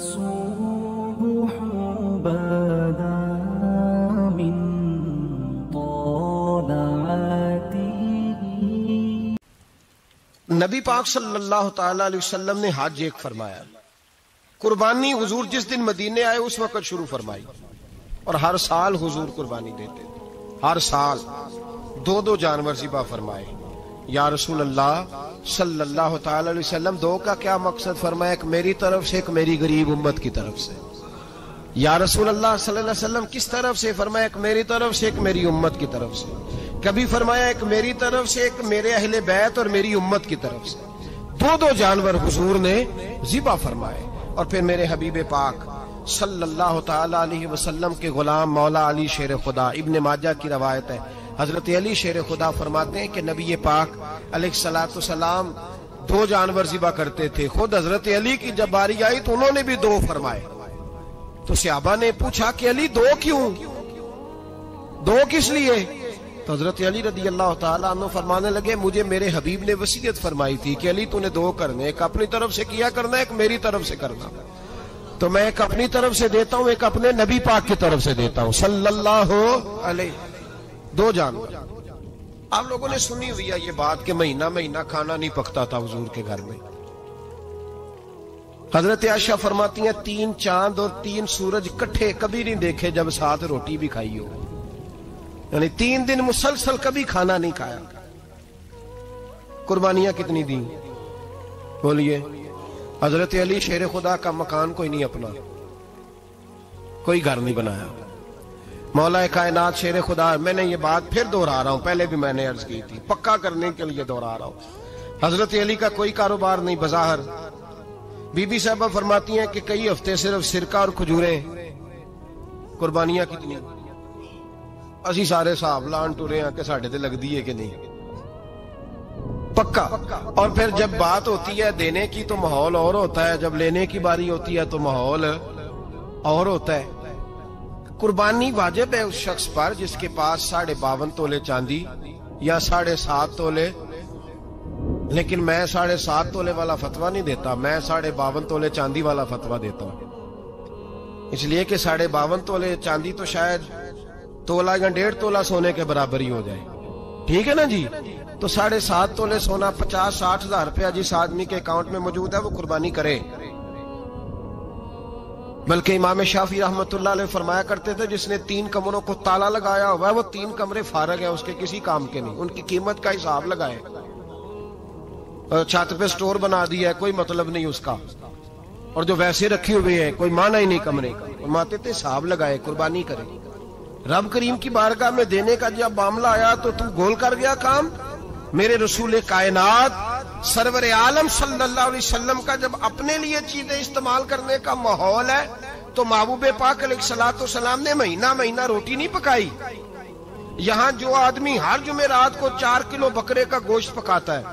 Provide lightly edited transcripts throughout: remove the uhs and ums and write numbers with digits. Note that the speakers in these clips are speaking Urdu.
الصبح بدا من طلعته. نبی پاک صلی اللہ تعالی علیہ وسلم نے حج ایک فرمایا. قربانی حضور جس دن مدینے آئے اس وقت شروع فرمائی، اور ہر سال حضور قربانی دیتے تھے. ہر سال دو جانور ذبح فرمائے. یا رسول اللہ صلی اللہ تعالی علیہ وسلم دو کا کیا مقصد فرمایا؟ ایک میری طرف سے، ایک میری غریب امت کی طرف سے. یا رسول اللہ صلی اللہ علیہ وسلم کس طرف سے فرمایا؟ ایک میری طرف سے، ایک میری امت کی طرف سے. کبھی فرمایا ایک میری طرف سے، ایک میرے اہل بیت اور میری امت کی طرف سے. دو جانور حضور نے ذبح فرمائے. اور پھر میرے حبیب پاک صلی اللہ تعالی علیہ وسلم کے غلام مولا علی شیر خدا، ابن ماجہ کی روایت ہے، حضرت علی شیر خدا فرماتے ہیں کہ نبی پاک علیہ الصلوۃ والسلام دو جانور ذبح کرتے تھے. خود حضرت علی کی جب باری آئی تو انہوں نے بھی دو فرمائے. تو صحابہ نے پوچھا کہ علی دو کیوں؟ دو کس لیے؟ تو حضرت علی رضی اللہ تعالیٰ عنہ فرمانے لگے مجھے میرے حبیب نے وصیت فرمائی تھی کہ علی تو نے دو کرنے، ایک اپنی طرف سے کیا کرنا، ایک میری طرف سے کرنا. تو میں ایک اپنی طرف سے دیتا ہوں، ایک اپنے نبی پاک کی طرف سے دیتا ہوں صلی اللہ علیہ. دو جانور. آپ لوگوں نے سنی ہوئی ہے یہ بات کہ مہینہ کھانا نہیں پکتا تھا حضور کے گھر میں. حضرت عائشہ فرماتی ہیں 3 چاند اور 3 سورج کٹھے کبھی نہیں دیکھے جب ساتھ روٹی بھی کھائی ہو. یعنی 3 دن مسلسل کبھی کھانا نہیں کھایا. قربانیاں کتنی دیں بولیے؟ حضرت علی شیر خدا کا مکان کوئی نہیں اپنا، کوئی گھر نہیں بنایا. مولا کائنات شیر خدا، میں نے یہ بات پھر دہرا رہا ہوں، پہلے بھی میں نے عرض کی تھی، پکا کرنے کے لیے دہرا رہا ہوں. حضرت علی کا کوئی کاروبار نہیں بظاہر. بی بی صاحبہ فرماتی ہیں کہ کئی ہفتے صرف سرکہ اور کھجوریں. قربانیاں کتنی؟ اسی سارے صاحب لان ٹورے ہیں کہ ساڑھے تے لگ دیئے کہ نہیں پکا. اور پھر جب بات ہوتی ہے دینے کی تو ماحول اور ہوتا ہے، جب لینے کی باری ہوتی ہے تو ماحول اور ہوتا ہے. قربانی واجب ہے اس شخص پر جس کے پاس 52.5 تولے چاندی یا 7.5 تولے. لیکن میں 7.5 تولے والا فتویٰ نہیں دیتا، میں 52.5 تولے چاندی والا فتویٰ دیتا ہوں. اس لیے کہ 52.5 تولے چاندی تو شاید تولہ یا 1.5 تولہ سونے کے برابر ہی ہو جائے. ٹھیک ہے نا جی؟ تو 7.5 تولے سونا 50-60 ہزار روپیہ جس آدمی کے اکاؤنٹ میں موجود ہے وہ قربانی کرے. بلکہ امام شافعی رحمۃ اللہ علیہ فرمایا کرتے تھے جس نے 3 کمروں کو تالا لگایا ہوا ہے وہ 3 کمرے فارغ ہیں، اس کے کسی کام کے نہیں، ان کی قیمت کا حساب لگائے. چھت پہ سٹور بنا دیا ہے، کوئی مطلب نہیں اس کا، اور جو ویسے رکھے ہوئے ہیں کوئی معنی ہی نہیں کمرے کا. فرماتے تھے حساب لگائے، قربانی کرے. رب کریم کی بارگاہ میں دینے کا جب معاملہ آیا تو تم گول کر گیا کام. میرے رسول کائنات سرور عالم صلی اللہ علیہ وسلم کا جب اپنے لیے چیزیں استعمال کرنے کا ماحول ہے تو محبوب پاک علیہ الصلوۃ والسلام نے مہینہ روٹی نہیں پکائی. یہاں جو آدمی ہر جمعرات کو 4 کلو بکرے کا گوشت پکاتا ہے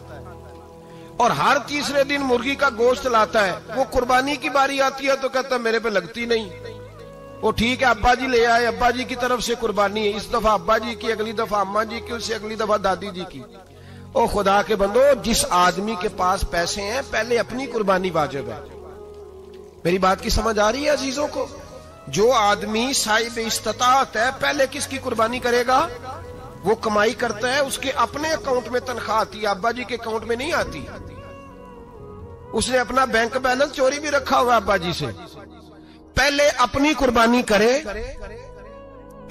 اور ہر تیسرے دن مرغی کا گوشت لاتا ہے، وہ قربانی کی باری آتی ہے تو کہتا ہے میرے پہ لگتی نہیں. وہ ٹھیک ہے ابا جی لے آئے، ابا جی کی طرف سے قربانی ہے، اس دفعہ ابا جی کی، اگلی دفعہ اماں جی کی، اس سے اگلی دفعہ دادی جی کی. او خدا کے بندو، جس آدمی کے پاس پیسے ہیں پہلے اپنی قربانی واجب ہے. میری بات کی سمجھ آ رہی ہے عزیزوں کو؟ جو آدمی صاحب استطاعت ہے پہلے کس کی قربانی کرے گا؟ وہ کمائی کرتا ہے، اس کے اپنے اکاؤنٹ میں تنخواہ آتی ہے، ابا جی کے اکاؤنٹ میں نہیں آتی. اس نے اپنا بینک بیلنس چوری بھی رکھا ہوا ابا جی سے. پہلے اپنی قربانی کرے،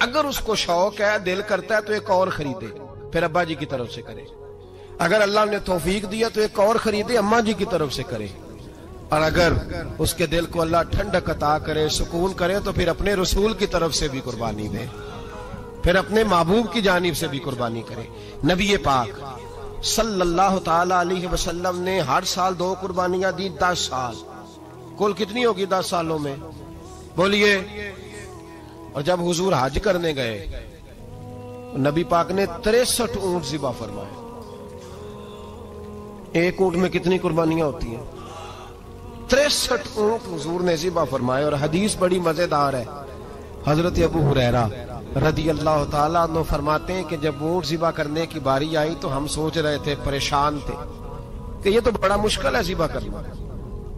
اگر اس کو شوق ہے، دل کرتا ہے تو ایک اور خریدے، پھر ابا جی کی طرف سے کرے. اگر اللہ نے توفیق دیا تو ایک اور خریدے، اماں جی کی طرف سے کرے. اور اگر اس کے دل کو اللہ ٹھنڈک عطا کرے، سکون کرے تو پھر اپنے رسول کی طرف سے بھی قربانی دے، پھر اپنے محبوب کی جانب سے بھی قربانی کرے. نبی پاک صلی اللہ تعالی علیہ وسلم نے ہر سال 2 قربانیاں دی. 10 سال کل کتنی ہوگی 10 سالوں میں بولیے؟ اور جب حضور حج کرنے گئے نبی پاک نے 63 اونٹ ذبح فرمائے. ایک اونٹ میں کتنی قربانیاں ہوتی ہیں؟ 63 اونٹ حضور نے ذبح فرمائے. اور حدیث بڑی مزیدار ہے. حضرت ابو ہریرہ رضی اللہ تعالیٰ عنہ فرماتے ہیں کہ جب اونٹ ذبح کرنے کی باری آئی تو ہم سوچ رہے تھے، پریشان تھے کہ یہ تو بڑا مشکل ہے ذبح کرنا.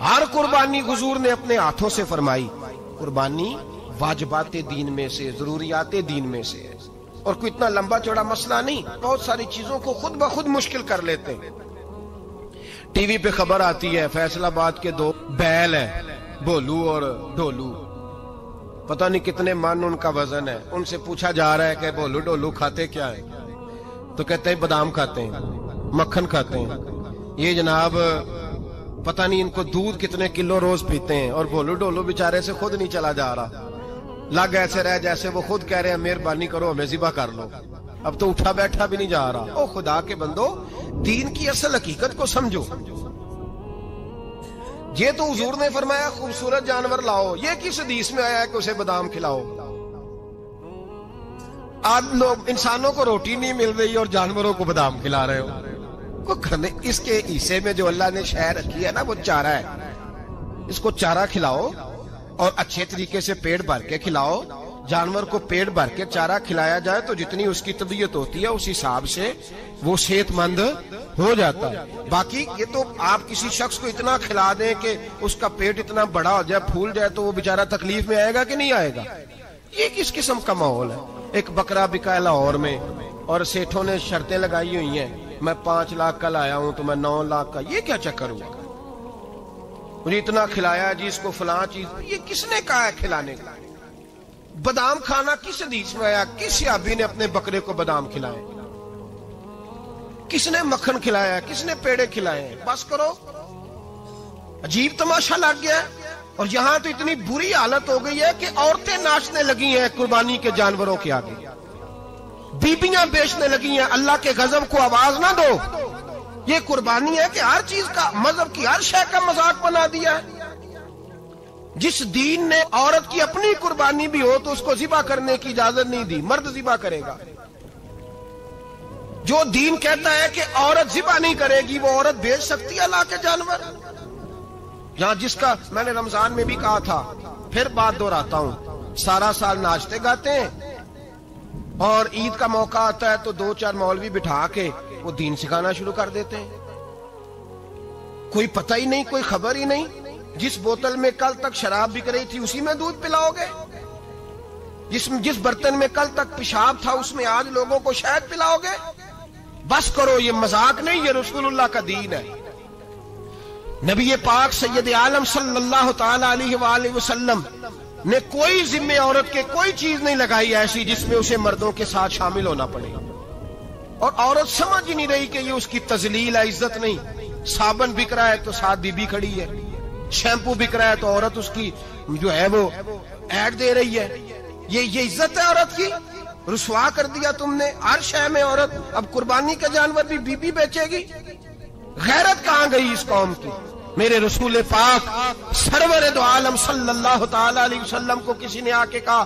ہر قربانی حضور نے اپنے ہاتھوں سے فرمائی. قربانی واجبات دین میں سے، ضروریات دین میں سے ہے، اور کوئی اتنا لمبا چوڑا مسئلہ نہیں. بہت ساری چیزوں کو خود بخود مشکل کر لیتے ہیں. ٹی وی پہ خبر آتی ہے فیصل آباد کے 2 بیل ہیں، بھولو اور ڈولو، پتہ نہیں کتنے من ان کا وزن ہے. ان سے پوچھا جا رہا ہے کہ بھولو ڈولو کھاتے کیا ہیں؟ تو کہتے ہیں بادام کھاتے ہیں، مکھن کھاتے ہیں. یہ جناب پتہ نہیں ان کو دودھ کتنے کلو روز پیتے ہیں، اور بھولو ڈولو بیچارے سے خود نہیں چلا جا رہا. لگ ایسے رہ جیسے وہ خود کہہ رہے ہیں مہربانی کرو ہمیں ذبح کر لو. اب تو اٹھا بیٹھا بھی نہیں جا رہا. او خدا کے بندو، دین کی اصل حقیقت کو سمجھو. یہ تو حضور نے فرمایا خوبصورت جانور لاؤ، یہ کس حدیث میں آیا ہے کہ اسے بادام کھلاؤ؟ آج لوگ انسانوں کو روٹی نہیں مل رہی اور جانوروں کو بادام کھلا رہے ہو. اس کے حصے میں جو اللہ نے شے رکھی ہے نا وہ چارہ ہے. اس کو چارہ کھلاؤ اور اچھے طریقے سے پیٹ بھر کے کھلاؤ. جانور کو پیٹ بھر کے چارہ کھلایا جائے تو جتنی اس کی طبیعت ہوتی ہے اس حساب سے وہ صحت مند ہو جاتا ہے. باقی یہ تو آپ کسی شخص کو اتنا کھلا دیں کہ اس کا پیٹ اتنا بڑا ہو جائے، پھول جائے، تو وہ بیچارہ تکلیف میں آئے گا کہ نہیں آئے گا؟ یہ کس قسم کا ماحول ہے؟ ایک بکرا بکا ہے لاہور میں، اور سیٹھوں نے شرطیں لگائی ہوئی ہیں، میں 5 لاکھ کا لایا ہوں تو میں 9 لاکھ کا. یہ کیا چکر ہوا؟ مجھے اتنا کھلایا جی اس کو فلاں چیز. یہ کس نے کہا ہے کھلانے کا؟ بادام کھانا کس حدیث میں آیا؟ کس صحابی نے اپنے بکرے کو بادام کھلائے؟ کس نے مکھن کھلایا؟ کس نے پیڑے کھلائے؟ بس کرو، عجیب تماشا لگ گیا. اور یہاں تو اتنی بری حالت ہو گئی ہے کہ عورتیں ناچنے لگی ہیں قربانی کے جانوروں کے آگے، بیبیاں بیچنے لگی ہیں. اللہ کے غضب کو آواز نہ دو. یہ قربانی ہے کہ ہر چیز کا، مذہب کی ہر شے کا مذاق بنا دیا ہے. جس دین نے عورت کی اپنی قربانی بھی ہو تو اس کو ذبح کرنے کی اجازت نہیں دی، مرد ذبح کرے گا. جو دین کہتا ہے کہ عورت ذبح نہیں کرے گی، وہ عورت بیچ سکتی ہے اللہ کے جانور؟ یہاں جس کا میں نے رمضان میں بھی کہا تھا، پھر بات دہراتا ہوں، سارا سال ناچتے گاتے ہیں اور عید کا موقع آتا ہے تو 2-4 مولوی بٹھا کے وہ دین سکھانا شروع کر دیتے ہیں. کوئی پتہ ہی نہیں، کوئی خبر ہی نہیں. جس بوتل میں کل تک شراب بک رہی تھی اسی میں دودھ پلاؤ گے؟ جس برتن میں کل تک پیشاب تھا اس میں آج لوگوں کو شہد پلاؤ گے؟ بس کرو، یہ مذاق نہیں، یہ رسول اللہ کا دین ہے. نبی پاک سید عالم صلی اللہ تعالی علیہ وآلہ وسلم نے کوئی ذمہ عورت کے کوئی چیز نہیں لگائی ایسی جس میں اسے مردوں کے ساتھ شامل ہونا پڑے. اور عورت سمجھ ہی نہیں رہی کہ یہ اس کی تذلیل ہے، عزت نہیں. صابن بک رہا ہے تو ساتھ بی بی کھڑی ہے، شیمپو بک رہا ہے تو عورت اس کی جو ہے وہ ایڈ دے رہی ہے. یہ عزت ہے عورت کی؟ رسوا کر دیا تم نے ہر شے میں عورت. اب قربانی کا جانور بھی بی بی بیچے گی؟ غیرت کہاں گئی اس قوم کی؟ میرے رسول پاک سرور دو عالم صلی اللہ تعالی علیہ وسلم کو کسی نے آ کے کہا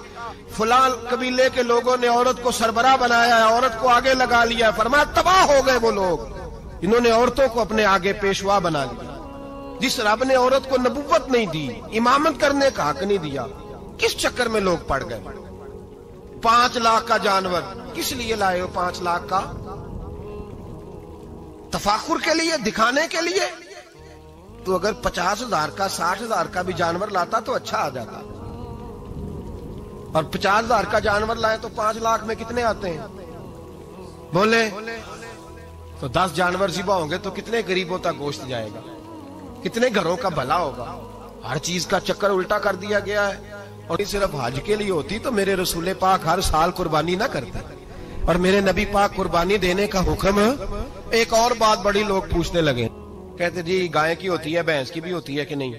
فلاں قبیلے کے لوگوں نے عورت کو سربراہ بنایا ہے، عورت کو آگے لگا لیا. فرمایا تباہ ہو گئے وہ لوگ، انہوں نے عورتوں کو اپنے آگے پیشوا بنا لیا. جس رب نے عورت کو نبوت نہیں دی، امامت کرنے کا حق نہیں دیا، کس چکر میں لوگ پڑ گئے؟ 5 لاکھ کا جانور کس لیے لائے ہو؟ 5 لاکھ کا تفاخر کے لیے، دکھانے کے لیے؟ تو اگر 50,000 کا 60,000 کا بھی جانور لاتا تو اچھا آ جاتا. اور 50,000 کا جانور لائے تو 5 لاکھ میں کتنے آتے ہیں؟ بولے تو 10 جانور ذبح ہوں گے تو کتنے غریبوں تک گوشت جائے گا؟ کتنے گھروں کا بھلا ہوگا؟ ہر چیز کا چکر الٹا کر دیا گیا ہے. اور صرف حج کے لیے ہوتی تو میرے رسول پاک ہر سال قربانی نہ کرتے. اور میرے نبی پاک قربانی دینے کا حکم. ایک اور بات بڑی لوگ پوچھنے لگے، کہتے جی گائے کی ہوتی ہے، بھینس کی بھی ہوتی ہے کہ نہیں؟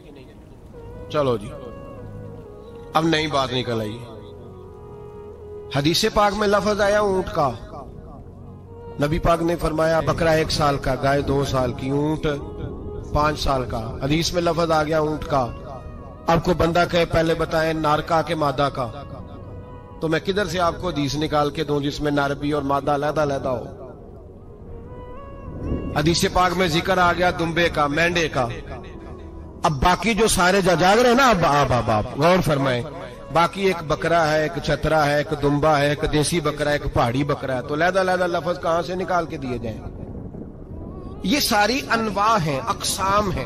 چلو جی اب نئی بات نکل آئی. حدیث پاک میں لفظ آیا اونٹ کا، نبی پاک نے فرمایا بکرا 1 سال کا، گائے 2 سال کی، اونٹ 5 سال کا. حدیث میں لفظ آ گیا اونٹ کا. آپ کو بندہ کہے پہلے بتائیں نر کا کہ مادہ کا، تو میں کدھر سے آپ کو حدیث نکال کے دوں جس میں نر بھی اور مادہ علیحدہ علیحدہ ہو؟ حدیث پاک میں ذکر آ گیا دمبے کا، مینڈے کا. اب باقی جو سارے جاگ رہے ہیں نا، اب غور فرمائیں، باقی ایک بکرا ہے، ایک چترا ہے، ایک دمبا ہے، ایک دیسی بکرا ہے، ایک پہاڑی بکرا ہے، تو علیحدہ علیحدہ لفظ کہاں سے نکال کے دیے جائیں؟ یہ ساری انواع ہیں، اقسام ہیں.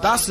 10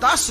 10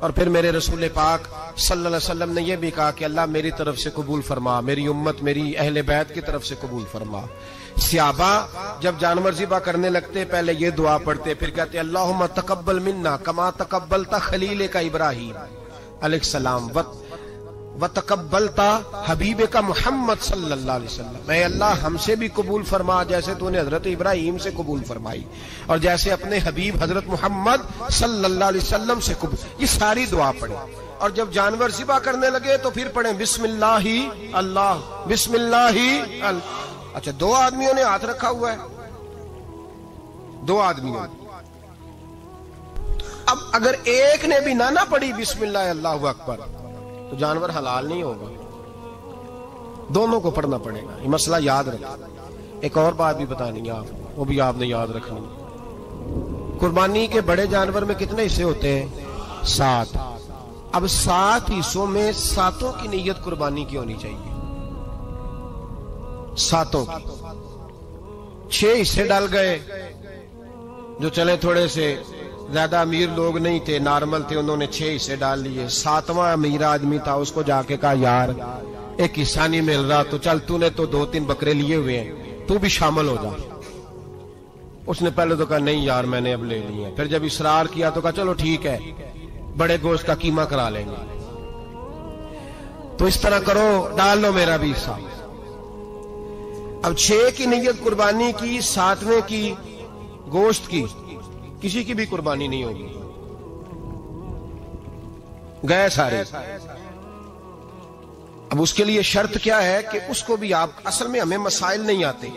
اور پھر میرے رسول پاک صلی اللہ علیہ وسلم نے یہ بھی کہا کہ اللہ میری طرف سے قبول فرما، میری امت میری اہل بیت کی طرف سے قبول فرما۔ صحابہ جب جانور ذبح کرنے لگتے پہلے یہ دعا پڑھتے، پھر کہتے اللہم تقبل منا کما تقبلت خلیل کا ابراہیم علیہ السلام وتقبلت حبیب کا محمد صلی اللہ علیہ وسلم، اے اللہ ہم سے بھی قبول فرما جیسے تو نے حضرت ابراہیم سے قبول فرمائی اور جیسے اپنے حبیب حضرت محمد صلی اللہ علیہ وسلم سے قبول۔ یہ ساری دعا پڑھیں، اور جب جانور ذبح کرنے لگے تو پھر پڑھیں بسم اللہ اللہ بسم اللہ اللہ۔ اچھا، دو آدمیوں نے ہاتھ رکھا ہوا ہے، دو آدمیوں نے۔ اب اگر ایک نے بھی نہ پڑھی بسم اللہ اللہ اکبر تو جانور حلال نہیں ہوگا، دونوں کو پڑھنا پڑے گا۔ یہ مسئلہ یاد رکھنا۔ ایک اور بات بھی بتانی ہے آپ، وہ بھی آپ نے یاد رکھنی۔ قربانی کے بڑے جانور میں کتنے حصے ہوتے ہیں؟ 7۔ اب 7 حصوں میں 7 کی نیت قربانی کی ہونی چاہیے، 7 کی۔ 6 حصے ڈال گئے، جو چلے تھوڑے سے زیادہ امیر لوگ نہیں تھے، نارمل تھے، انہوں نے 6 حصے ڈال لیے۔ 7واں امیر آدمی تھا، اس کو جا کے کہا یار ایک حصہ نہیں مل رہا، تو چل تو نے تو 2-3 بکرے لیے ہوئے ہیں، تو بھی شامل ہو جا۔ اس نے پہلے تو کہا نہیں یار میں نے اب لے لی ہے، پھر جب اصرار کیا تو کہا چلو ٹھیک ہے بڑے گوشت کا قیمہ کرا لیں گے۔ تو اس طرح کرو، ڈال لو میرا بھی حصہ۔ اب 6 کی نیت قربانی کی، 7ویں کی گوشت کی، کسی کی بھی قربانی نہیں ہوگی، گئے سارے۔ اب اس کے لیے شرط کیا ہے کہ اس کو بھی آپ، اصل میں ہمیں مسائل نہیں آتے،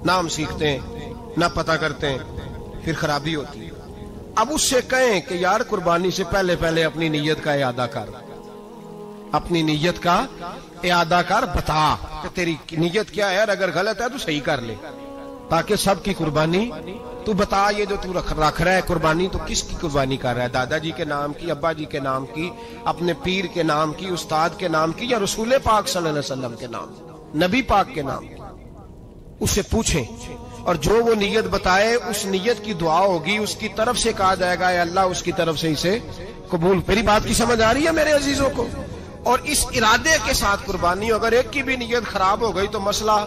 نہ ہم سیکھتے ہیں نہ پتہ کرتے ہیں، پھر خرابی ہوتی ہے۔ اب اس سے کہیں کہ یار قربانی سے پہلے اپنی نیت کا اعادہ کر، اپنی نیت کا اعادہ کر، بتا کہ تیری نیت کیا ہے، اور اگر غلط ہے تو صحیح کر لے، تاکہ سب کی قربانی تو بتا۔ یہ جو تو رکھ رہا ہے قربانی، تو کس کی قربانی کر رہا ہے؟ دادا جی کے نام کی، ابا جی کے نام کی، اپنے پیر کے نام کی، استاد کے نام کی، یا رسول پاک صلی اللہ علیہ وسلم کے نام، نبی پاک کے نام کی؟ اس سے پوچھیں، اور جو وہ نیت بتائے اس نیت کی دعا ہوگی، اس کی طرف سے کہا جائے گا اے اللہ اس کی طرف سے اسے قبول۔ میری بات کی سمجھ آ رہی ہے میرے عزیزوں کو؟ اور اس ارادے کے ساتھ قربانی، اگر ایک کی بھی نیت خراب ہو گئی تو مسئلہ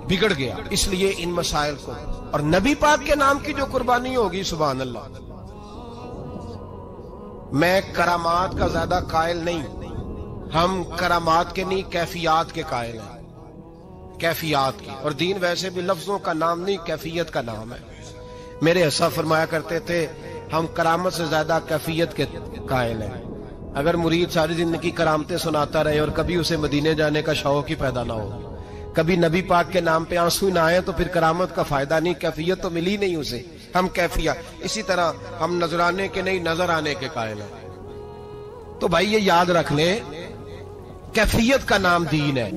بگڑ گیا۔ اس لیے ان مسائل کو، اور نبی پاک کے نام کی جو قربانی ہوگی، سبحان اللہ۔ میں کرامات کا زیادہ قائل نہیں، ہم کرامات کے نہیں کیفیات کے قائل ہیں، کیفیات کی۔ اور دین ویسے بھی لفظوں کا نام نہیں، کیفیت کا نام ہے۔ میرے حصہ فرمایا کرتے تھے ہم کرامت سے زیادہ کیفیت کے قائل ہیں۔ اگر مرید ساری زندگی کرامتیں سناتا رہے اور کبھی اسے مدینے جانے کا شوق ہی پیدا نہ ہو، کبھی نبی پاک کے نام پہ آنسو نہ آئے، تو پھر کرامت کا فائدہ نہیں، کیفیت تو ملی نہیں اسے، ہم کیفیت۔ اسی طرح ہم نظرانے کے نہیں نظر آنے کے قائل ہیں۔ تو بھائی یہ یاد رکھ لیں، کیفیت کا نام دین ہے۔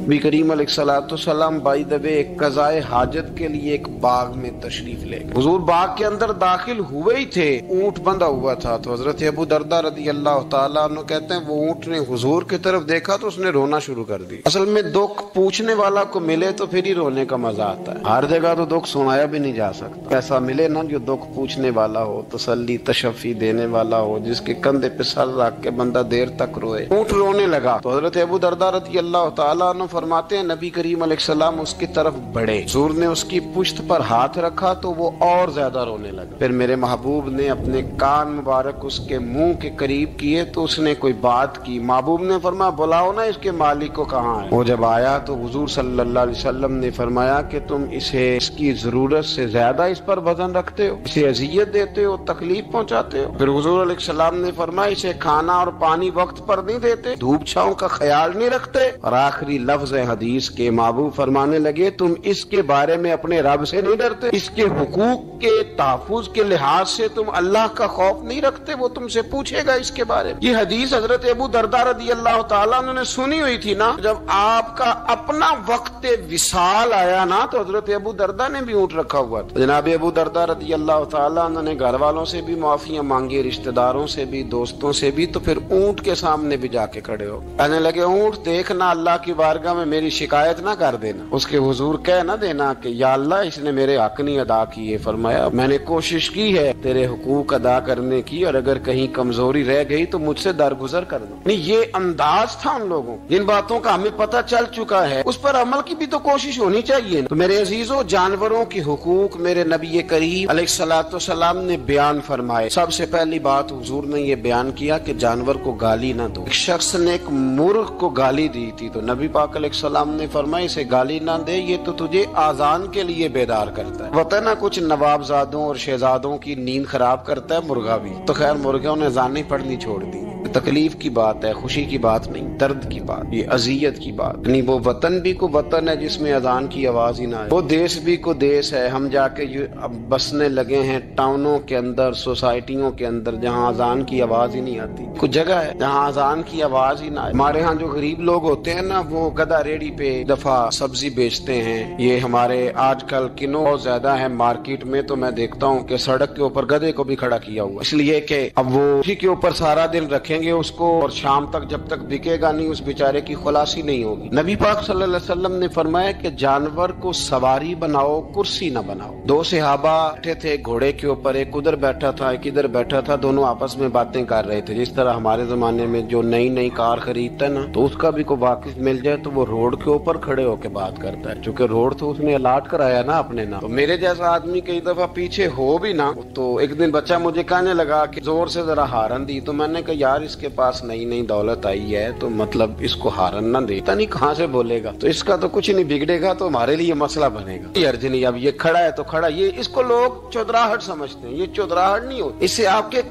نبی کریم علیہ الصلوۃ والسلام بائی دبے ایک قضائے حاجت کے لیے ایک باغ میں تشریف لے گئے۔ حضور باغ کے اندر داخل ہوئے ہی تھے، اونٹ بندھا ہوا تھا، تو حضرت ابو درداء رضی اللہ تعالیٰ عنہ کہتے ہیں وہ اونٹ نے حضور کی طرف دیکھا تو اس نے رونا شروع کر دی۔ اصل میں دکھ پوچھنے والا کو ملے تو پھر ہی رونے کا مزہ آتا ہے، ہر جگہ تو دکھ سنایا بھی نہیں جا سکتا۔ ایسا ملے نا جو دکھ پوچھنے والا ہو، تسلی تشفی دینے والا ہو، جس کے کندھے پہ سر رکھ کے بندہ دیر تک روئے۔ اونٹ رونے لگا تو حضرت ابو درداء رضی اللہ تعالیٰ عنہ فرماتے ہیں نبی کریم علیہ السلام اس کی طرف بڑھے، حضور نے اس کی پشت پر ہاتھ رکھا تو وہ اور زیادہ رونے لگا۔ پھر میرے محبوب نے اپنے کان مبارک اس کے منہ کے قریب کیے تو اس نے کوئی بات کی۔ محبوب نے فرمایا بلاؤ نا اس کے مالک کو کہاں ہے۔ وہ جب آیا تو حضور صلی اللہ علیہ وسلم نے فرمایا کہ تم اسے اس کی ضرورت سے زیادہ اس پر وزن رکھتے ہو، اسے اذیت دیتے ہو، تکلیف پہنچاتے ہو۔ پھر حضور علیہ السلام نے فرمایا اسے کھانا اور پانی وقت پر نہیں دیتے، دھوپ چھاؤں کا خیال نہیں رکھتے۔ اور آخری لفظ حدیث کے محبوب فرمانے لگے تم اس کے بارے میں اپنے رب سے نہیں ڈرتے، اس کے حقوق کے تحفظ کے لحاظ سے تم اللہ کا خوف نہیں رکھتے، وہ تم سے پوچھے گا اس کے بارے میں۔ یہ حدیث حضرت ابو درداء رضی اللہ تعالیٰ عنہ نے سنی ہوئی تھی نا۔ جب آپ کا اپنا وقت وصال آیا نا تو حضرت ابو درداء نے بھی اونٹ رکھا ہوا تھا۔ جناب ابو درداء رضی اللہ تعالیٰ عنہ نے گھر والوں سے بھی معافیاں مانگی، رشتہ داروں سے بھی، دوستوں سے بھی، تو پھر اونٹ کے سامنے بھی جا کے کھڑے ہو کہنے لگے اونٹ دیکھنا اللہ کی بارگاہ بارگاہ میں میری شکایت نہ کر دینا، اس کے حضور کہہ نہ دینا کہ یا اللہ اس نے میرے حق نہیں ادا کیے۔ فرمایا میں نے کوشش کی ہے تیرے حقوق ادا کرنے کی، اور اگر کہیں کمزوری رہ گئی تو مجھ سے درگزر کر دو۔ یہ انداز تھا ان لوگوں، جن باتوں کا ہمیں پتہ چل چکا ہے اس پر عمل کی بھی تو کوشش ہونی چاہیے۔ تو میرے عزیزوں، جانوروں کے حقوق میرے نبی کریم علیہ الصلوۃ والسلام نے بیان فرمائے۔ سب سے پہلی بات حضور نے یہ بیان کیا کہ جانور کو گالی نہ دو۔ ایک شخص نے ایک مرغ کو گالی دی تھی تو نبی پاک علیہ السلام نے فرمایا اسے گالی نہ دے، یہ تو تجھے آذان کے لیے بیدار کرتا ہے۔ پتہ نا کچھ نوابزادوں اور شہزادوں کی نیند خراب کرتا ہے مرغا بھی، تو خیر مرغوں نے اذان نہیں پڑھنی چھوڑ دی۔ تکلیف کی بات ہے، خوشی کی بات نہیں، درد کی بات، یہ اذیت کی بات۔ یعنی وہ وطن بھی کو وطن ہے جس میں اذان کی آواز ہی نہ آئے، وہ دیش بھی کو دیش ہے۔ ہم جا کے اب بسنے لگے ہیں ٹاؤنوں کے اندر، سوسائٹیوں کے اندر، جہاں اذان کی آواز ہی نہیں آتی۔ کچھ جگہ ہے جہاں اذان کی آواز ہی نہ آئے۔ ہمارے ہاں جو غریب لوگ ہوتے ہیں نا، وہ گدھا ریڑھی پہ دفعہ سبزی بیچتے ہیں۔ یہ ہمارے آج کل کنوں بہت زیادہ ہے مارکیٹ میں، تو میں دیکھتا ہوں کہ سڑک کے اوپر گدھے کو بھی کھڑا کیا ہوا، اس لیے کہ اب وہ اسی کے اوپر سارا دن رکھیں گے اس کو، اور شام تک جب تک بکے گا نہیں اس بیچارے کی خلاصی نہیں ہوگی۔ نبی پاک صلی اللہ علیہ وسلم نے فرمایا کہ جانور کو سواری بناؤ، کرسی نہ بناؤ۔ دو صحابہ بیٹھے تھے گھوڑے کے اوپر، ایک ادھر بیٹھا تھا ایک ادھر بیٹھا تھا، دونوں آپس میں باتیں کر رہے تھے۔ جس طرح ہمارے زمانے میں جو نئی نئی کار خریدتا ہے نا، تو اس کا بھی کوئی واقف مل جائے تو وہ روڈ کے اوپر کھڑے ہو کے بات کرتا ہے، چونکہ روڈ تو اس نے الاٹ کرایا نا اپنے نام۔ تو میرے جیسا آدمی کئی دفعہ پیچھے ہو بھی نا، تو ایک دن بچہ مجھے کہنے لگا کہ زور سے ذرا ہارن دی، تو میں نے کہا یار اس کے پاس نئی نئی دولت آئی ہے تو مطلب اس کو ہارن نہ دے، پتہ نہیں کہاں سے بولے گا، تو اس کا تو کچھ نہیں بگڑے گا، تو ہمارے لیے مسئلہ بنے گا۔ یہ ارج نہیں، اب یہ کھڑا ہے تو کھڑا، یہ اس کو لوگ چودراہٹ سمجھتے ہیں، یہ چودراہٹ نہیں ہوتی، اس سے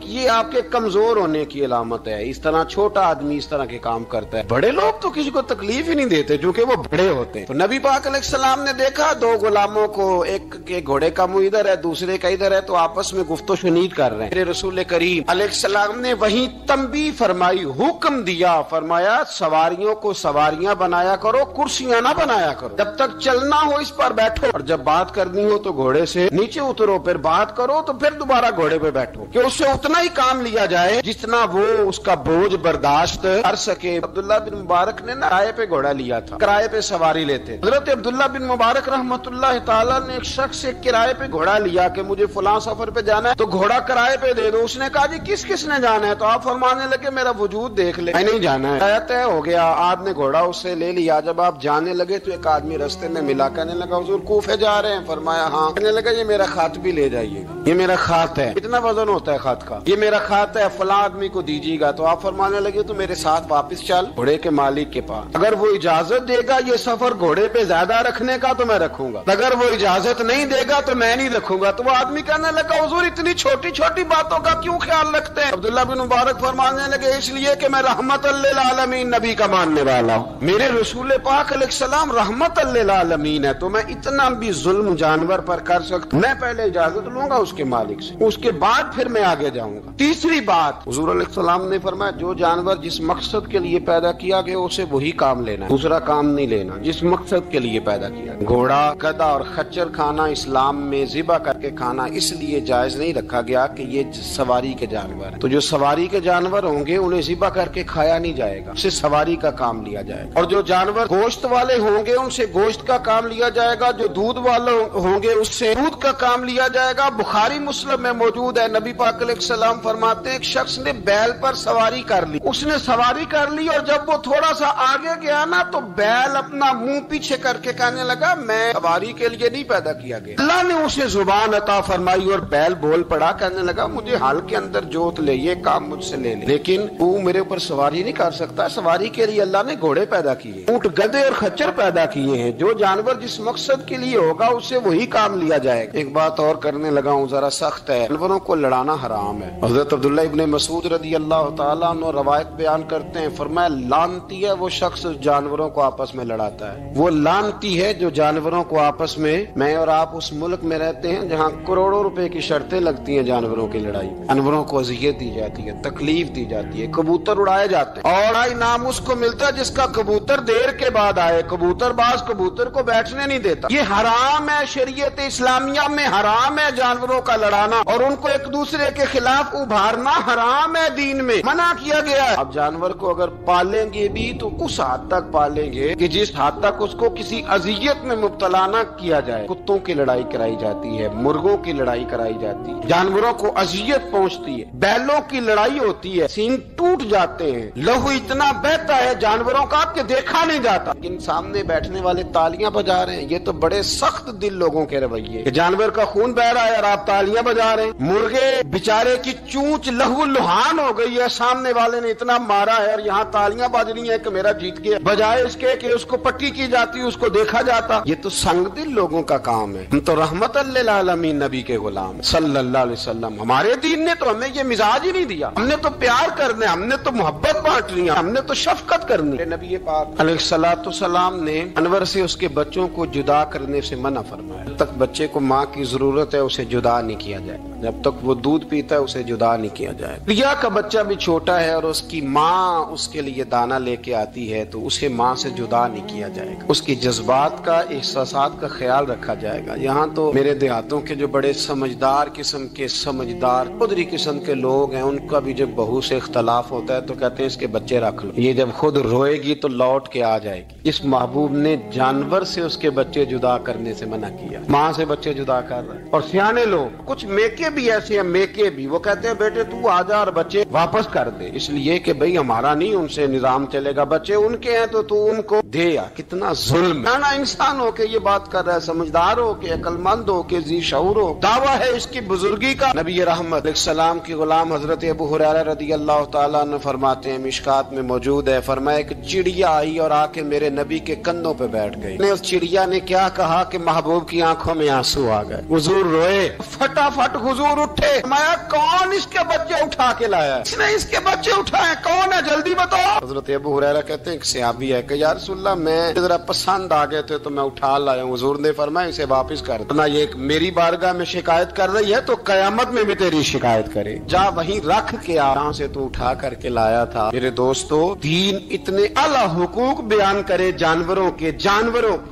یہ آپ کے کمزور ہونے کی علامت ہے۔ اس طرح چھوٹا آدمی اس طرح کے کام کرتا ہے، بڑے لوگ تو کسی کو تکلیف ہی نہیں دیتے کیونکہ وہ بڑے ہوتے ہیں۔ تو نبی پاک علیہ السلام نے دیکھا دو غلاموں کو، ایک کے گھوڑے کا منہ ادھر ہے دوسرے کا ادھر ہے، تو آپس میں گفت و شنید کر رہے ہیں۔ میرے رسول کریم علیہ السلام نے وہیں تنبیہ فرمائی، حکم دیا، فرمایا سواریوں کو سواریاں بنایا کرو، کرسیاں نہ بنایا کرو، جب تک چلنا ہو اس پر بیٹھو، اور جب بات کرنی ہو تو گھوڑے سے نیچے اترو، پھر بات کرو تو پھر دوبارہ گھوڑے پہ بیٹھو، کہ اس سے اتنا ہی کام لیا جائے جتنا وہ اس کا بوجھ برداشت کر سکے۔ عبداللہ بن مبارک نے نا کرائے پہ گھوڑا لیا تھا، کرائے پہ سواری لیتے۔ حضرت عبداللہ بن مبارک رحمۃ اللہ تعالیٰ نے ایک شخص سے کرائے پہ گھوڑا لیا کہ مجھے فلاں سفر پہ جانا ہے تو گھوڑا کرائے پہ دے دو۔ اس نے کہا جی کس کس نے جانا ہے؟ تو آپ فرمانے لگے میرا وجود دیکھ لے، میں نہیں جانا ہے۔ طے ہو گیا، آپ نے گھوڑا اس سے لے لیا۔ جب آپ جانے لگے تو ایک آدمی رستے میں ملا، کہنے لگا حضور کوفے جا رہے ہیں؟ فرمایا ہاں۔ کہنے لگا یہ میرا خط بھی لے جائیے گا، یہ میرا خط ہے، اتنا وزن ہوتا ہے خط کا، یہ میرا خط ہے، فلاں آدمی کو دیجیے گا۔ تو آپ فرمانے لگے تو میرے ساتھ واپس چل گھوڑے کے مالک کے پاس، اگر وہ اجازت دے گا یہ سفر گھوڑے پہ زیادہ رکھنے کا تو میں رکھوں گا، اگر وہ اجازت نہیں دے گا تو میں نہیں رکھوں گا۔ تو وہ آدمی کہنے لگا حضور اتنی چھوٹی چھوٹی باتوں کا کیوں خیال رکھتے ہیں؟ عبداللہ بن مبارک فرمانے لگے اس لیے کہ میں رحمت للعالمین نبی کا ماننے والا ہوں، میرے رسول پاک علیہ السلام رحمت للعالمین ہے، تو میں اتنا بھی ظلم جانور پر کر سکتا، میں پہلے اجازت لوں گا اس کے مالک سے، اس کے بعد پھر میں آگے جاؤں گا۔ تیسری بات حضور علیہ السلام نے فرمایا جو جانور جس مقصد کے لیے پیدا کیا گیا اسے وہی کام لینا ہے، دوسرا کام نہیں لینا، جس مقصد کے لیے پیدا کیا گیا۔ گھوڑا، گدھا اور خچر کھانا اسلام میں ذبح کر کے کھانا اس لیے جائز نہیں رکھا گیا کہ یہ سواری کے جانور ہیں، تو جو سواری کے جانور ہوں گے انہیں ذبح کر کے کھایا نہیں جائے گا، اسے سواری کا کام لیا جائے گا، اور جو جانور گوشت والے ہوں گے ان سے گوشت کا کام لیا جائے گا، جو دودھ والے ہوں گے اس سے دودھ کا کام لیا جائے گا۔ بخاری مسلم میں موجود ہے، نبی پاک علیہ السلام فرماتے ہیں ایک شخص نے بیل پر سواری کر لی، اس نے سواری کر لی اور جب وہ تھوڑا سا آگے گیا نا تو بیل اپنا منہ پیچھے کر کے کہنے لگا میں سواری کے لیے نہیں پیدا کیا گیا۔ اللہ نے اسے زبان عطا فرمائی اور بیل بول پڑا، کہنے لگا مجھے حال کے اندر جوت لے، یہ کام مجھ سے لے لے، لیکن تو میرے اوپر سواری نہیں کر سکتا، سواری کے لیے اللہ نے گھوڑے پیدا کیے، اونٹ، گدھے اور خچر پیدا کیے ہیں، جو جانور جس مقصد کے لیے ہوگا اسے وہی کام لیا جائے گا۔ ایک بات اور کرنے لگا ہوں، ذرا سخت ہے، جانوروں کو لڑانا حرام ہے۔ حضرت عبداللہ ابن مسعود رضی اللہ تعالیٰ عنہ روایت بیان کرتے ہیں، فرمایا لعنتی ہے وہ شخص جانوروں کو آپس میں لڑاتا ہے، وہ لعنتی ہے جو جانوروں کو آپس میں اور آپ اس ملک میں رہتے ہیں جہاں کروڑوں روپے کی شرطیں لگتی ہیں جانوروں کی لڑائی، جانوروں کو اذیت دی جاتی ہے، تکلیف دی جاتی ہے، کبوتر اڑائے جاتے ہیں اور انعام اس کو ملتا ہے جس کا کبوتر دیر کے بعد آئے۔ کبوتر باز کبوتر کو بیٹھنے نہیں دیتا۔ یہ حرام ہے، شریعت اسلامیہ میں حرام ہے جانوروں کا لڑانا اور ان کو ایک دوسرے کے خلاف ابھارنا حرام ہے، دین میں منع کیا گیا ہے۔ اب جانور کو اگر پالیں گے بھی تو اس حد تک پالیں گے کہ جس حد تک اس کو کسی اذیت میں مبتلا نہ کیا جائے۔ کتوں کی لڑائی کرائی جاتی ہے، مرغوں کی لڑائی کرائی جاتی ہے، جانوروں کو اذیت پہنچتی ہے، بیلوں کی لڑائی ہوتی ہے، سینگ ٹوٹ جاتے ہیں، لہو اتنا بہتا ہے جانوروں کا کہ دیکھا نہیں جاتا۔ لیکن سامنے بیٹھنے والے تالیاں بجا رہے ہیں، یہ تو بڑے سخت دل لوگوں کے رویے کہ جانور کا خون بہ رہا ہے اور آپ تالیاں بجا رہے ہیں۔ مرغے بیچارے کی چونچ لہو لہان ہو گئی ہے، سامنے والے نے اتنا مارا ہے اور یہاں تالیاں بج رہی ہیں کہ میرا جیت گیا، بجائے اس کے کہ اس کو پٹی کی جاتی، اس کو دیکھا جاتا۔ یہ تو سنگ دل لوگوں کا کام ہے۔ ہم تو رحمت للعالمین نبی کے غلام صلی اللہ علیہ وسلم، ہمارے دین نے تو ہمیں یہ مزاج ہی نہیں دیا۔ ہم نے تو پیار کرنا، ہم نے تو محبت بانٹنی، ہم نے تو شفقت کرنی۔ نبی پاک علیہ الصلوۃ والسلام نے انور سے اس کے بچوں کو جدا کرنے سے منع فرمایا۔ جب تک بچے کو ماں کی ضرورت ہے اسے جدا نہیں کیا جائے، جب تک وہ دودھ پیتا ہے اسے جدا نہیں کیا جائے۔ ریا کا بچہ بھی چھوٹا ہے اور اس کی ماں اس کے لیے دانا لے کے آتی ہے تو اسے ماں سے جدا نہیں کیا جائے گا، اس کی جذبات کا، احساسات کا خیال رکھا جائے گا۔ یہاں تو میرے دیہاتوں کے جو بڑے سمجھدار قدری قسم کے لوگ ہیں، ان کا بھی جب بہو سے اختلاف ہوتا ہے تو کہتے ہیں اس کے بچے رکھ لو، یہ جب خود روئے گی تو لوٹ کے آ جائے گی۔ اس محبوب نے جانور سے اس کے بچے جدا کرنے سے منع کیا، ماں سے بچے جدا کر رہا ہے۔ اور سیانے لوگ، کچھ میکے بھی ایسے ہیں، میکے بھی وہ کہتے ہیں بیٹے تو آ جا اور بچے واپس کر دے، اس لیے کہ بھئی ہمارا نہیں ان سے نظام چلے گا، بچے ان کے ہیں تو ان کو دے۔ کتنا ظلم ہے نا، انسان ہو کے یہ بات کر رہا ہے، سمجھدار ہو کے، عقل مند ہو کے، ذی شعور ہو، دعویٰ ہے اس کی بزرگی کا۔ نبی رحمت علیہ السلام کی غلام حضرت ابو ہریرہ رضی اللہ تعالیٰ عنہ فرماتے ہیں، مشکات میں موجود ہے، فرمایا کہ چڑیا آئی اور آ کے میرے نبی کے کندھوں پہ بیٹھ گئی۔ اس چڑیا نے کیا کہا کہ محبوب کی آنکھوں میں آنسو آ گئے، حضور روئے، فٹافٹ حضور اٹھے، فرمایا کون اس کے بچے اٹھا کے لایا ہے؟ اس نے اس کے بچے اٹھائے، کون ہے جلدی بتاؤ۔ حضرت ابو ہریرہ کہتے ہیں کہ صحابی ہے کہ یا رسول اللہ میں ذرا پسند آ گئے تھے تو میں اٹھا لایا ہوں۔ حضور نے فرمایا اسے واپس کر دو، یہ میری بارگاہ میں شکایت کر رہی ہے تو قیامت میں بھی تیری شکایت کرے، جا وہیں رکھ کے آ، جہاں سے تو اٹھا کر کے لایا تھا۔ میرے دوستو، دین اتنے اعلیٰ حقوق بیان کرے جانوروں کے،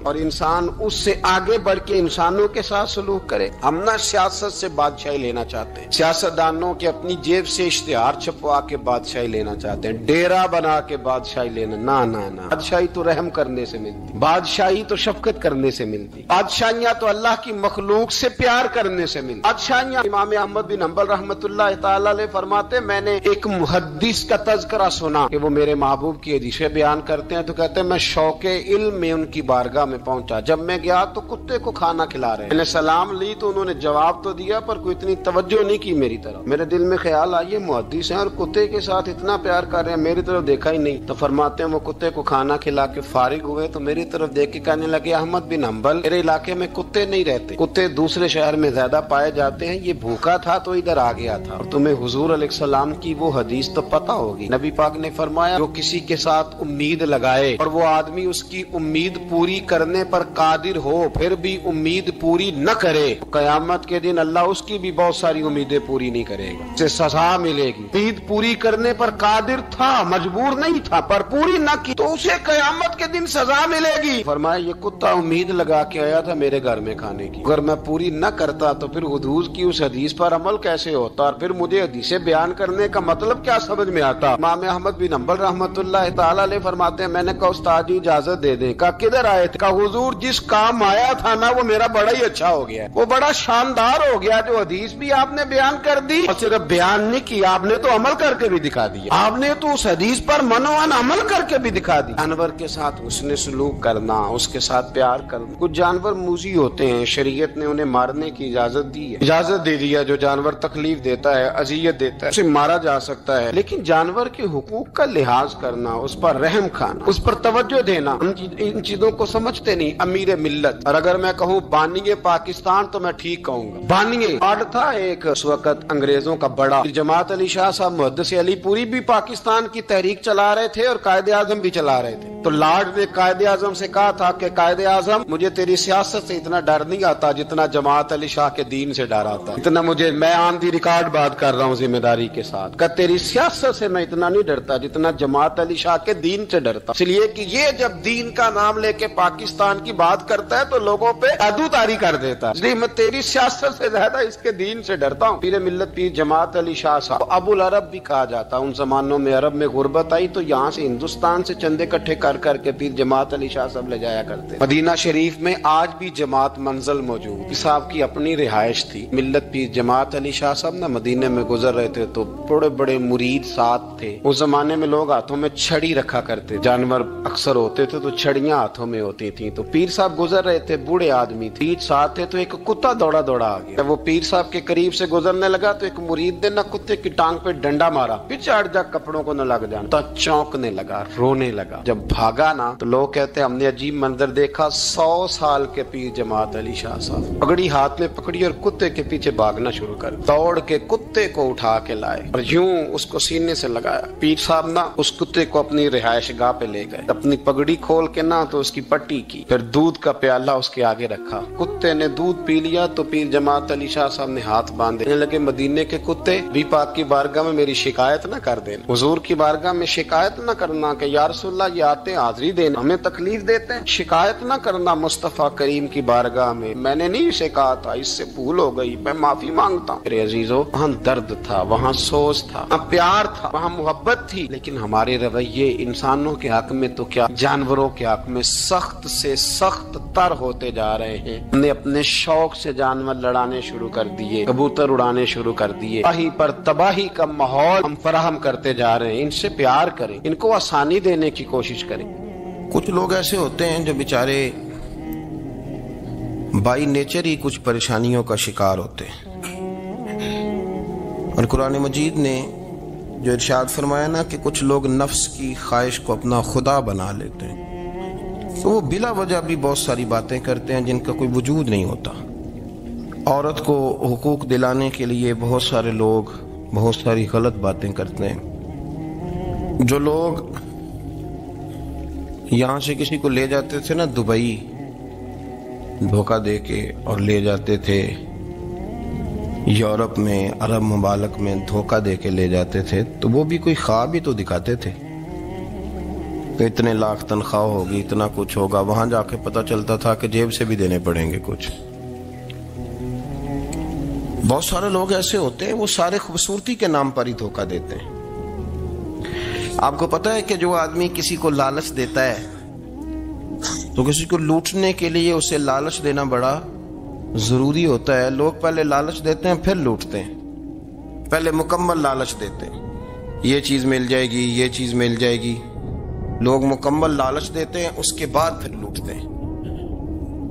اور انسان اس سے آگے بڑھ کے انسانوں کے ساتھ سلوک کرے۔ ہم نہ سیاست سے بادشاہی لینا چاہتے ہیں، سیاستدانوں کے اپنی جیب سے اشتہار چھپوا کے بادشاہی لینا چاہتے ہیں، ڈیرا بنا کے بادشاہی لینا، نہ بادشاہی تو رحم کرنے سے ملتی، بادشاہی تو شفقت کرنے سے ملتی، بادشاہیاں تو اللہ کی مخلوق سے پیار کرنے سے ملتی۔ بادشاہیاں، امام احمد بن حنبل رحمۃ اللہ تعالی علیہ فرماتے، میں نے ایک محدث کا تذکرہ سنا کہ وہ میرے محبوب کی حدیثیں بیان کرتے ہیں تو کہتے ہیں میں شوق علم میں ان کی بارگاہ میں پہنچا، جب میں گیا تو کتے کو کھانا کھلا رہے ہیں، میں نے سلام لی تو انہوں نے جواب تو دیا پر کوئی اتنی توجہ نہیں کی میری طرف۔ میرے دل میں خیال آئی محدث ہیں اور کتے کے ساتھ اتنا پیار کر رہے ہیں، میری طرف دیکھا ہی نہیں۔ تو فرماتے ہیں وہ کتے کو کھانا کھلا کے فارغ ہوئے تو میری طرف دیکھ کے کہنے لگے احمد بن حنبل، میرے علاقے میں کتے نہیں رہتے، کتے دوسرے شہر میں زیادہ پائے جاتے ہیں، یہ بھوکا تھا تو ادھر آ گیا تھا، اور تمہیں حضور علیہ السلام کی وہ حدیث تو پتہ ہوگی، نبی پاک نے فرمایا جو کسی کے ساتھ امید لگائے اور وہ آدمی اس کی امید پوری کرنے پر قادر ہو پھر بھی امید پوری نہ کرے، قیامت کے دن اللہ اس کی بھی بہت ساری امیدیں پوری نہیں کرے گا، اسے سزا ملے گی۔ امید پوری کرنے پر قادر تھا، مجبور نہیں تھا، پر پوری نہ کی تو اسے قیامت کے دن سزا ملے گی۔ فرمایا یہ کتا امید لگا کے آیا تھا میرے گھر میں کھانے کی، اگر میں پوری نہ کرتا تو پھر حضور کی اس حدیث پر عمل کیسے ہوتا، اور پھر مجھے حدیثیں بیان کرنے کا مطلب کیا سمجھ میں آتا۔ امام احمد بن حنبل رحمۃ اللہ تعالی علیہ فرماتے ہیں میں نے کہا استاد جی اجازت دے دیں، کہا کدھر آئے تھے، کہا حضور جس کام آیا تھا نا وہ میرا بڑا ہی اچھا ہو گیا، وہ بڑا شاندار ہو گیا، جو حدیث بھی آپ نے بیان کر دی اور صرف بیان نہیں کی، آپ نے تو عمل کر کے بھی دکھا دیا، آپ نے تو اس حدیث پر منوان عمل کر کے بھی دکھا دی۔ جانور کے ساتھ حسن سلوک کرنا، اس کے ساتھ پیار کرنا۔ کچھ جانور موذی ہوتے ہیں، شریعت نے انہیں مارنے کی اجازت دی ہے، اجازت دے دیا، جو جانور تکلیف دیتا ہے، اذیت دیتا ہے، اسے مارا جا سکتا ہے، لیکن جانور کے حقوق کا لحاظ کرنا، اس پر رحم کھانا، اس پر توجہ دینا، ان چیزوں کو سمجھتے نہیں امیر ملت۔ اور اگر میں کہوں بانی پاکستان تو میں ٹھیک کہوں گا، بانی آڈ تھا ایک اس وقت انگریزوں کا بڑا، جماعت علی شاہ صاحب محدث علی پوری بھی پاکستان کی تحریک چلا رہے تھے اور قائد اعظم بھی چلا رہے تھے، تو لارڈ نے قائد اعظم سے کہا تھا کہ قائد اعظم مجھے تیری سیاست سے اتنا ڈر نہیں آتا جتنا جماعت علی شاہ کے دین سے ڈر آتا، اتنا مجھے، میں آن دی ریکارڈ بات کر رہا ہوں ذمہ داری کے ساتھ، کہ تیری تیری سیاست سے میں اتنا نہیں ڈرتا جتنا جماعت علی شاہ کے دین سے ڈرتا، اس لیے کہ یہ جب دین کا نام لے کے پاکستان کی بات کرتا ہے تو لوگوں پہ عدو تاری کر دیتا ہے، اس لیے میں تیری سیاست سے زیادہ اس کے دین سے ڈرتا ہوں۔ پیر ملت پیر جماعت علی شاہ صاحب ابو العرب بھی کہا جاتا، ان زمانوں میں عرب میں غربت آئی تو یہاں سے ہندوستان سے چندے اکٹھے کر کر کے پیر جماعت علی شاہ صاحب لے جایا کرتے۔ مدینہ شریف میں آج بھی جماعت منزل موجود، پیر صاحب کی اپنی رہائش تھی۔ ملت پیر جماعت علی شاہ صاحب نہ مدینے میں گزر رہے تھے تو بڑے بڑے مرید ساتھ تھے۔ اس زمانے میں لوگ ہاتھوں میں چھڑی رکھا کرتے، جانور اکثر ہوتے تھے تو چھڑیاں ہاتھوں میں ہوتی تھیں، تو پیر صاحب گزر رہے تھے، بوڑھے آدمی تھے، ساتھ تھے، تو ایک کتا دوڑا دوڑا آ گیا۔ جب وہ پیر صاحب کے قریب سے گزرنے لگا تو ایک مرید نے نہ کتے کی ٹانگ پہ ڈنڈا مارا، پچاڑ جا کپڑوں کو نہ لگ جانا، تو چونکنے لگا، رونے لگا۔ جب بھاگا نا تو لوگ کہتے ہیں ہم نے عجیب منظر دیکھا، 100 سال کے پیر جماعت علی شاہ صاحب پگڑی ہاتھ میں پکڑی اور کتے کے پیچھے بھاگنا شروع کر، دوڑ کے کتے کو اٹھا کے لائے اور یوں اس کو سینے سے لگایا۔ پیر صاحب نا اس کتے کو اپنی رہائش گاہ پہ لے گئے، اپنی پگڑی کھول کے نا تو اس کی پٹی کی، پھر دودھ کا پیالہ اس کے آگے رکھا، کتے نے دودھ پی لیا تو پیر جماعت علی شاہ صاحب نے ہاتھ باندھے، کہنے لگے مدینے کے کتے بھی پاک کی بارگاہ میں میری شکایت نہ کر دینا، حضور کی بارگاہ میں شکایت نہ کرنا کہ یا رسول اللہ یہ آتے حاضری دینا، ہمیں تکلیف دیتے ہیں، شکایت نہ کرنا مصطفیٰ کریم کی بارگاہ میں نے نہیں اسے کہا تھا، اس سے بھول ہو گئی، میں معافی مانگتا ہوں۔ میرے عزیزو، وہاں درد تھا، وہاں سوز تھا، وہاں پیار تھا، وہاں محبت تھی، لیکن ہمارے رویے انسانوں کے حق میں تو کیا جانوروں کے حق میں سخت سے سخت تر ہوتے جا رہے ہیں۔ ہم نے اپنے شوق سے جانور لڑانے شروع کر دیے، کبوتر اڑانے شروع کر دیے، تباہی پر تباہی کا ماحول ہم فراہم کرتے جا رہے ہیں۔ ان سے پیار کریں، ان کو آسانی دینے کی کوشش کریں۔ کچھ لوگ ایسے ہوتے ہیں جو بیچارے بائی نیچر ہی کچھ پریشانیوں کا شکار ہوتے ہیں، اور قرآن مجید نے جو ارشاد فرمایا نا کہ کچھ لوگ نفس کی خواہش کو اپنا خدا بنا لیتے ہیں، تو وہ بلا وجہ بھی بہت ساری باتیں کرتے ہیں جن کا کوئی وجود نہیں ہوتا۔ عورت کو حقوق دلانے کے لیے بہت سارے لوگ بہت ساری غلط باتیں کرتے ہیں۔ جو لوگ یہاں سے کسی کو لے جاتے تھے نا دبئی دھوکہ دے کے، اور لے جاتے تھے یورپ میں، عرب ممالک میں دھوکہ دے کے لے جاتے تھے، تو وہ بھی کوئی خواب ہی تو دکھاتے تھے کہ اتنے لاکھ تنخواہ ہوگی، اتنا کچھ ہوگا، وہاں جا کے پتہ چلتا تھا کہ جیب سے بھی دینے پڑیں گے کچھ۔ بہت سارے لوگ ایسے ہوتے ہیں، وہ سارے خوبصورتی کے نام پر ہی دھوکہ دیتے ہیں۔ آپ کو پتہ ہے کہ جو آدمی کسی کو لالچ دیتا ہے تو کسی کو لوٹنے کے لیے اسے لالچ دینا بڑا ضروری ہوتا ہے۔ لوگ پہلے لالچ دیتے ہیں پھر لوٹتے ہیں، پہلے مکمل لالچ دیتے ہیں، یہ چیز مل جائے گی، یہ چیز مل جائے گی، لوگ مکمل لالچ دیتے ہیں، اس کے بعد پھر لوٹتے ہیں۔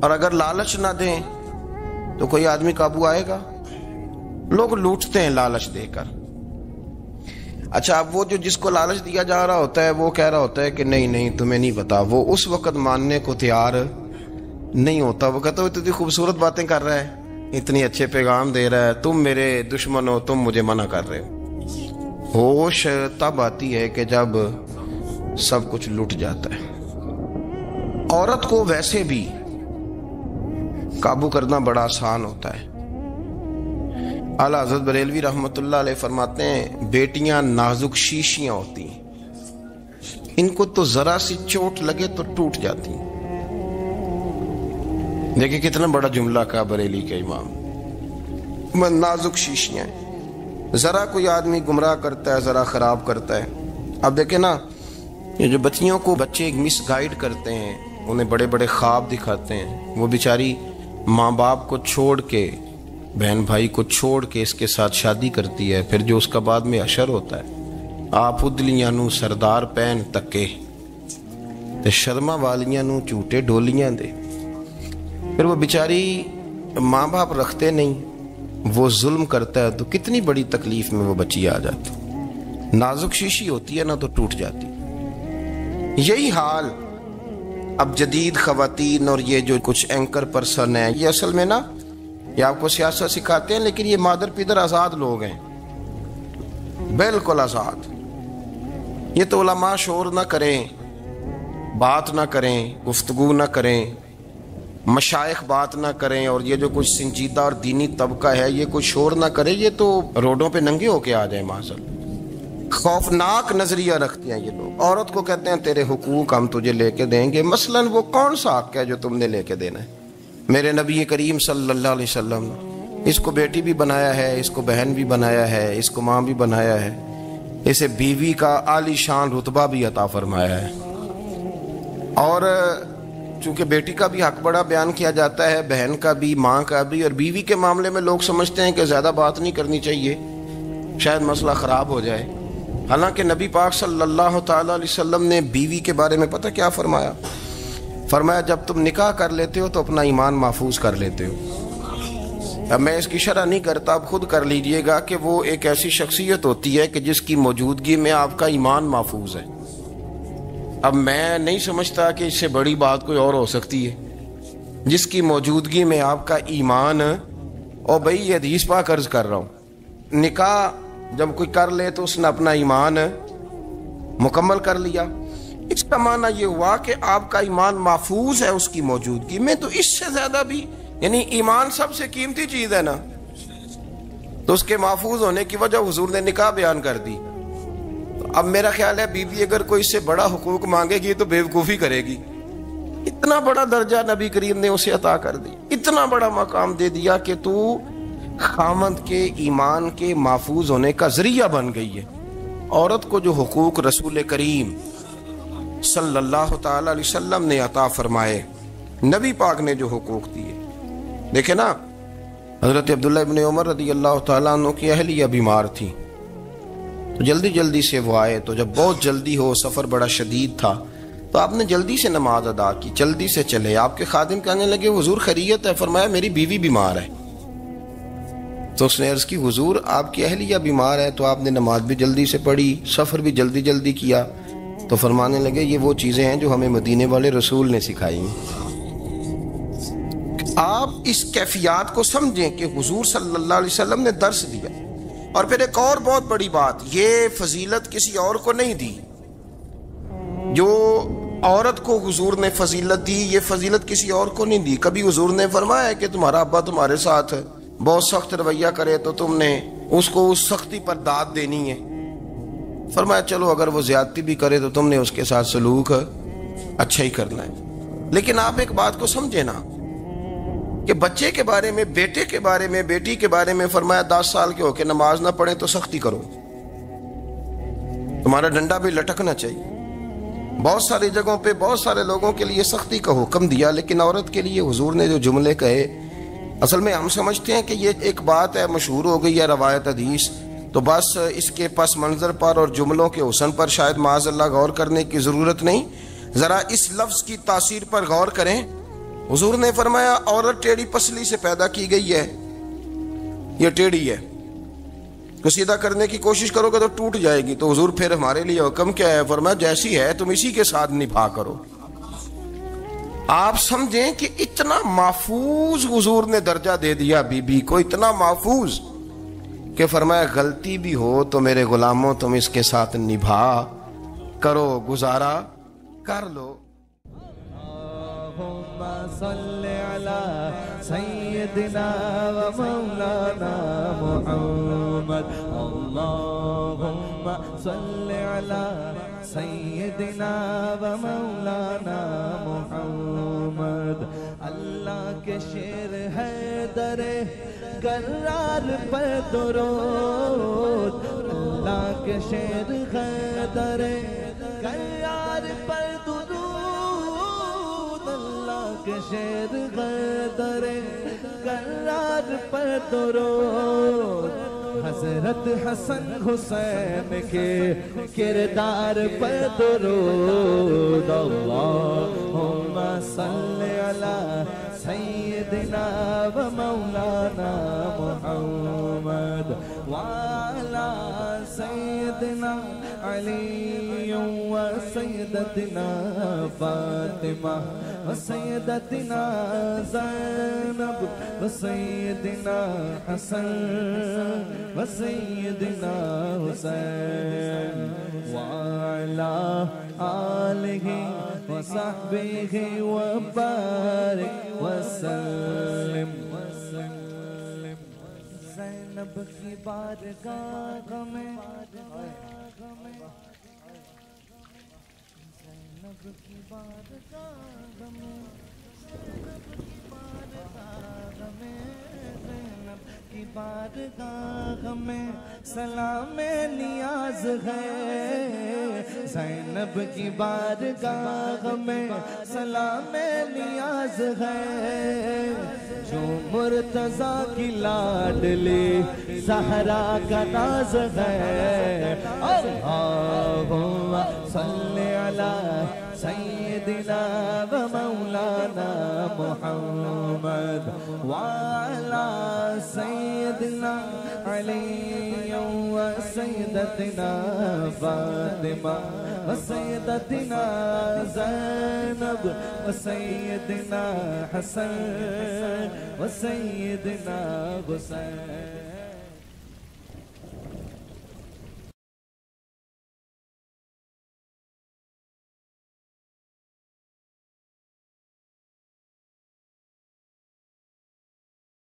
اور اگر لالچ نہ دیں تو کوئی آدمی قابو آئے گا؟ لوگ لوٹتے ہیں لالچ دے کر۔ اچھا، اب وہ جو جس کو لالچ دیا جا رہا ہوتا ہے وہ کہہ رہا ہوتا ہے کہ نہیں نہیں تمہیں نہیں پتا، وہ اس وقت ماننے کو تیار نہیں ہوتا، وہ کہتا ہے اتنی خوبصورت باتیں کر رہا ہے، اتنی اچھے پیغام دے رہا ہے، تم میرے دشمن ہو، تم مجھے منع کر رہے ہو۔ ہوش تب آتی ہے کہ جب سب کچھ لٹ جاتا ہے۔ عورت کو ویسے بھی قابو کرنا بڑا آسان ہوتا ہے۔ اعلیٰ حضرت بریلوی رحمۃ اللہ علیہ فرماتے ہیں بیٹیاں نازک شیشیاں ہوتی ہیں، ان کو تو ذرا سی چوٹ لگے تو ٹوٹ جاتی ہیں۔ دیکھیں کتنا بڑا جملہ کہا بریلی کے امام، نازک شیشیاں ہیں، ذرا کوئی آدمی گمراہ کرتا ہے، ذرا خراب کرتا ہے۔ اب دیکھیں نا، یہ جو بچیوں کو بچے مس گائیڈ کرتے ہیں، انہیں بڑے بڑے خواب دکھاتے ہیں، وہ بیچاری ماں باپ کو چھوڑ کے، بہن بھائی کو چھوڑ کے اس کے ساتھ شادی کرتی ہے، پھر جو اس کا بعد میں اشر ہوتا ہے، آپ ادلیاں نو سردار پہن تکے تے شرما والیاں نو جھوٹے ڈولیاں دے۔ پھر وہ بیچاری ماں باپ رکھتے نہیں، وہ ظلم کرتا ہے، تو کتنی بڑی تکلیف میں وہ بچی آ جاتی۔ نازک شیشی ہوتی ہے نا تو ٹوٹ جاتی۔ یہی حال اب جدید خواتین اور یہ جو کچھ اینکر پرسن ہیں، یہ اصل میں نا یہ آپ کو سیاست سکھاتے ہیں، لیکن یہ مادر پیدر آزاد لوگ ہیں، بالکل آزاد۔ یہ تو علماء شور نہ کریں، بات نہ کریں، گفتگو نہ کریں، مشائخ بات نہ کریں، اور یہ جو کچھ سنجیدہ اور دینی طبقہ ہے یہ کوئی شور نہ کرے، یہ تو روڈوں پہ ننگے ہو کے آ جائیں معاذ اللہ۔ خوفناک نظریہ رکھتے ہیں یہ لوگ. عورت کو کہتے ہیں تیرے حقوق ہم تجھے لے کے دیں گے. مثلاً وہ کون سا حق ہے جو تم نے لے کے دینا ہے؟ میرے نبی کریم صلی اللہ علیہ وسلم اس کو بیٹی بھی بنایا ہے, اس کو بہن بھی بنایا ہے, اس کو ماں بھی بنایا ہے, اسے بیوی کا عالی شان رتبہ بھی عطا فرمایا ہے. اور چونکہ بیٹی کا بھی حق بڑا بیان کیا جاتا ہے, بہن کا بھی, ماں کا بھی, اور بیوی کے معاملے میں لوگ سمجھتے ہیں کہ زیادہ بات نہیں کرنی چاہیے, شاید مسئلہ خراب ہو جائے. حالانکہ نبی پاک صلی اللہ تعالیٰ علیہ وسلم نے بیوی کے بارے میں پتہ کیا فرمایا؟ فرمایا جب تم نکاح کر لیتے ہو تو اپنا ایمان محفوظ کر لیتے ہو. اب میں اس کی شرح نہیں کرتا, اب خود کر لیجئے گا کہ وہ ایک ایسی شخصیت ہوتی ہے کہ جس کی موجودگی میں آپ کا ایمان محفوظ ہے. اب میں نہیں سمجھتا کہ اس سے بڑی بات کوئی اور ہو سکتی ہے, جس کی موجودگی میں آپ کا ایمان. اور بھئی یہ حدیث پاک عرض کر رہا ہوں, نکاح جب کوئی کر لے تو اس نے اپنا ایمان مکمل کر لیا. اس کا معنی یہ ہوا کہ آپ کا ایمان محفوظ ہے اس کی موجودگی میں. تو اس سے زیادہ بھی, یعنی ایمان سب سے قیمتی چیز ہے نا, تو اس کے محفوظ ہونے کی وجہ حضور نے نکاح بیان کر دی. اب میرا خیال ہے بیوی اگر کوئی اس سے بڑا حقوق مانگے گی تو بیوقوفی کرے گی. اتنا بڑا درجہ نبی کریم نے اسے عطا کر دی, اتنا بڑا مقام دے دیا کہ تو خامند کے ایمان کے محفوظ ہونے کا ذریعہ بن گئی ہے. عورت کو جو حقوق رسول کریم صلی اللہ تعالی علیہ وسلم نے عطا فرمائے, نبی پاک نے جو حقوق دیے, دیکھیں نا, حضرت عبداللہ ابن عمر رضی اللہ تعالیٰ عنہ کی اہلیہ بیمار تھی, تو جلدی جلدی سے وہ آئے. تو جب بہت جلدی ہو, سفر بڑا شدید تھا, تو آپ نے جلدی سے نماز ادا کی, جلدی سے چلے. آپ کے خادم کہنے لگے حضور خیریت ہے؟ فرمایا میری بیوی بیمار ہے. تو اس نے عرض کی حضور آپ کی اہلیہ بیمار ہے, تو آپ نے نماز بھی جلدی سے پڑھی, سفر بھی جلدی جلدی کیا. تو فرمانے لگے یہ وہ چیزیں ہیں جو ہمیں مدینے والے رسول نے سکھائی ہیں. آپ اس کیفیات کو سمجھیں کہ حضور صلی اللہ علیہ وسلم نے درس دیا. اور پھر ایک اور بہت بڑی بات, یہ فضیلت کسی اور کو نہیں دی. جو عورت کو حضور نے فضیلت دی, یہ فضیلت کسی اور کو نہیں دی. کبھی حضور نے فرمایا کہ تمہارا ابا تمہارے ساتھ بہت سخت رویہ کرے تو تم نے اس کو اس سختی پر داد دینی ہے. فرمایا چلو اگر وہ زیادتی بھی کرے تو تم نے اس کے ساتھ سلوک اچھا ہی کرنا ہے. لیکن آپ ایک بات کو سمجھے نا کہ بچے کے بارے میں, بیٹے کے بارے میں, بیٹی کے بارے میں فرمایا 10 سال کے ہو کے نماز نہ پڑھیں تو سختی کرو, تمہارا ڈنڈا بھی لٹکنا چاہیے. بہت ساری جگہوں پہ بہت سارے لوگوں کے لیے سختی کا حکم دیا, لیکن عورت کے لیے حضور نے جو جملے کہے, اصل میں ہم سمجھتے ہیں کہ یہ ایک بات ہے, مشہور ہو گئی ہے روایت حدیث, تو بس اس کے پس منظر پر اور جملوں کے حسن پر شاید معاذ اللہ غور کرنے کی ضرورت نہیں. ذرا اس لفظ کی تاثیر پر غور کریں. حضور نے فرمایا عورت ٹیڑھی پسلی سے پیدا کی گئی ہے, یہ ٹیڑھی ہے, تو سیدھا کرنے کی کوشش کرو گے تو ٹوٹ جائے گی. تو حضور پھر ہمارے لیے حکم کیا ہے؟ فرمایا جیسی ہے تم اسی کے ساتھ نبھا کرو. آپ سمجھیں کہ اتنا محفوظ حضور نے درجہ دے دیا بی بی کو, اتنا محفوظ کہ فرمایا غلطی بھی ہو تو میرے غلاموں تم اس کے ساتھ نبھا کرو, گزارا کر لو. اللهم صل على سيدنا ومولانا محمد. اللهم صل على سيدنا ومولانا محمد. اللہ کے شیر ہے در قرار پر درود, اللہ کے شیر ہے در قرار پر درود, کے شیر غدر قرار پر درود. حضرت حسن حسین کے کردار پر درود. اللہم صلی علی سیدنا و مولانا محمد وعلی سیدنا علی و سیدتنا فاطمہ و سیدتنا زینب و سیدنا حسن و سیدنا حسین وعلی آلہ و صحبہ و بارک وسلم. زینب کی بارگاہ میں میں زینب کی بارگاہ میں زینب کی بارگاہ میں زینب کی بارگاہ میں سلام نیاز ہے زینب کی بارگاہ میں سلام نیاز ہے جو مرتضیٰ کی لاڈلی زہرا کا ناز ہے اللہم صلی علی سیدنا و مولانا محمد وعلی سیدنا علی و سیدتنا فاطمہ و سیدتنا زینب و سیدنا حسن و سیدنا حسین